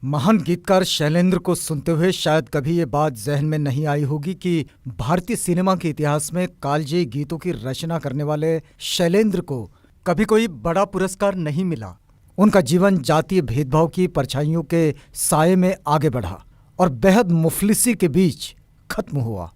महान गीतकार शैलेंद्र को सुनते हुए शायद कभी ये बात जहन में नहीं आई होगी कि भारतीय सिनेमा के इतिहास में कालजयी गीतों की रचना करने वाले शैलेंद्र को कभी कोई बड़ा पुरस्कार नहीं मिला। उनका जीवन जातीय भेदभाव की परछाइयों के साये में आगे बढ़ा और बेहद मुफलिसी के बीच खत्म हुआ।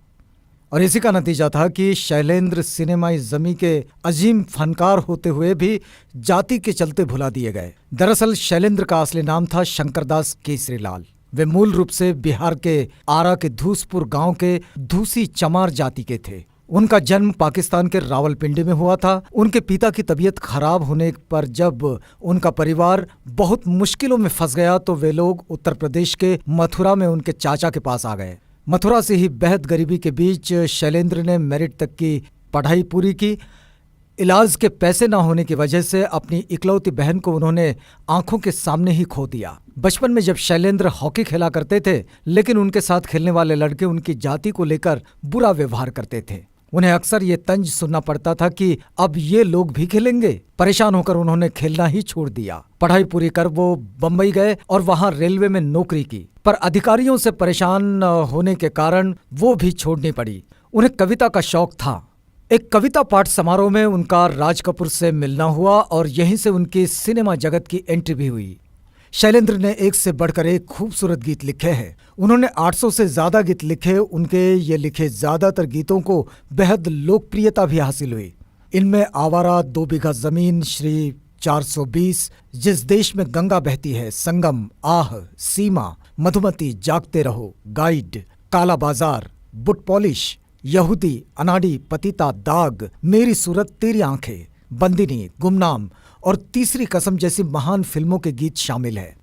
और इसी का नतीजा था कि शैलेंद्र सिनेमाई जमी के अजीम फनकार होते हुए भी जाति के चलते भुला दिए गए। दरअसल शैलेंद्र का असली नाम था शंकरदास केसरीलाल। वे मूल रूप से बिहार के आरा के धूसपुर गांव के धूसी चमार जाति के थे। उनका जन्म पाकिस्तान के रावलपिंडी में हुआ था। उनके पिता की तबीयत खराब होने पर जब उनका परिवार बहुत मुश्किलों में फंस गया तो वे लोग उत्तर प्रदेश के मथुरा में उनके चाचा के पास आ गए। मथुरा से ही बेहद गरीबी के बीच शैलेंद्र ने मेरिट तक की पढ़ाई पूरी की। इलाज के पैसे ना होने की वजह से अपनी इकलौती बहन को उन्होंने आंखों के सामने ही खो दिया। बचपन में जब शैलेंद्र हॉकी खेला करते थे, लेकिन उनके साथ खेलने वाले लड़के उनकी जाति को लेकर बुरा व्यवहार करते थे। उन्हें अक्सर ये तंज सुनना पड़ता था कि अब ये लोग भी खेलेंगे। परेशान होकर उन्होंने खेलना ही छोड़ दिया। पढ़ाई पूरी कर वो बम्बई गए और वहां रेलवे में नौकरी की, पर अधिकारियों से परेशान होने के कारण वो भी छोड़नी पड़ी। उन्हें कविता का शौक था। एक कविता पाठ समारोह में उनका राज कपूर से मिलना हुआ और यहीं से उनकी सिनेमा जगत की एंट्री भी हुई। शैलेंद्र ने एक से बढ़कर एक खूबसूरत गीत लिखे हैं। उन्होंने 800 से ज्यादा गीत लिखे। उनके ये लिखे ज्यादातर गीतों को बेहद लोकप्रियता भी हासिल हुई। इनमें आवारा, 2 बीघा जमीन, श्री 420, जिस देश में गंगा बहती है, संगम, आह, सीमा, मधुमती, जागते रहो, गाइड, काला बाजार, बुट पॉलिश, यहूदी, अनाड़ी, पतिता, दाग, मेरी सूरत तेरी आंखें, बंदिनी, गुमनाम और तीसरी कसम जैसी महान फिल्मों के गीत शामिल है।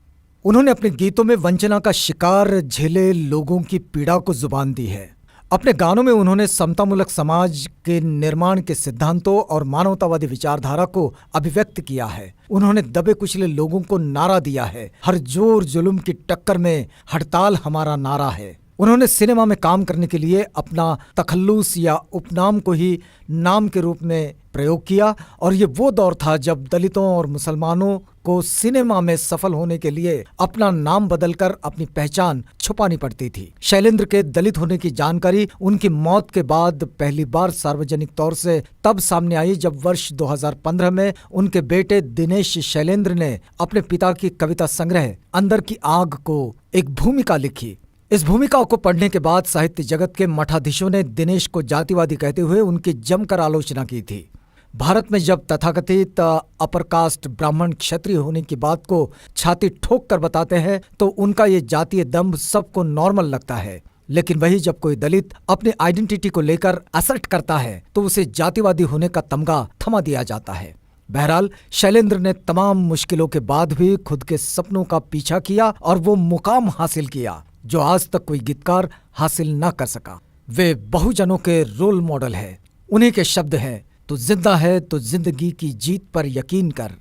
उन्होंने अपने गीतों में वंचना का शिकार झेले लोगों की पीड़ा को जुबान दी है। अपने गानों में उन्होंने समतामूलक समाज के निर्माण के सिद्धांतों और मानवतावादी विचारधारा को अभिव्यक्त किया है। उन्होंने दबे कुचले लोगों को नारा दिया है, हर जोर जुल्म की टक्कर में हड़ताल हमारा नारा है। उन्होंने सिनेमा में काम करने के लिए अपना तखल्लुस या उपनाम को ही नाम के रूप में प्रयोग किया और ये वो दौर था जब दलितों और मुसलमानों को सिनेमा में सफल होने के लिए अपना नाम बदलकर अपनी पहचान छुपानी पड़ती थी। शैलेंद्र के दलित होने की जानकारी उनकी मौत के बाद पहली बार सार्वजनिक तौर से तब सामने आई जब वर्ष 2015 में उनके बेटे दिनेश शैलेंद्र ने अपने पिता की कविता संग्रह अंदर की आग को एक भूमिका लिखी। इस भूमिका को पढ़ने के बाद साहित्य जगत के मठाधीशों ने दिनेश को जातिवादी कहते हुए उनकी जमकर आलोचना की थी। भारत में जब तथाकथित अपर कास्ट ब्राह्मण क्षत्रिय होने की बात को छाती ठोक कर बताते हैं तो उनका ये जातीय दंभ सबको नॉर्मल लगता है, लेकिन वही जब कोई दलित अपनी आइडेंटिटी को लेकर असर्ट करता है तो उसे जातिवादी होने का तमगा थमा दिया जाता है। बहरहाल शैलेंद्र ने तमाम मुश्किलों के बाद भी खुद के सपनों का पीछा किया और वो मुकाम हासिल किया जो आज तक कोई गीतकार हासिल न कर सका। वे बहुजनों के रोल मॉडल है। उन्हीं के शब्द हैं, तू जिंदा है तो जिंदगी की जीत पर यकीन कर।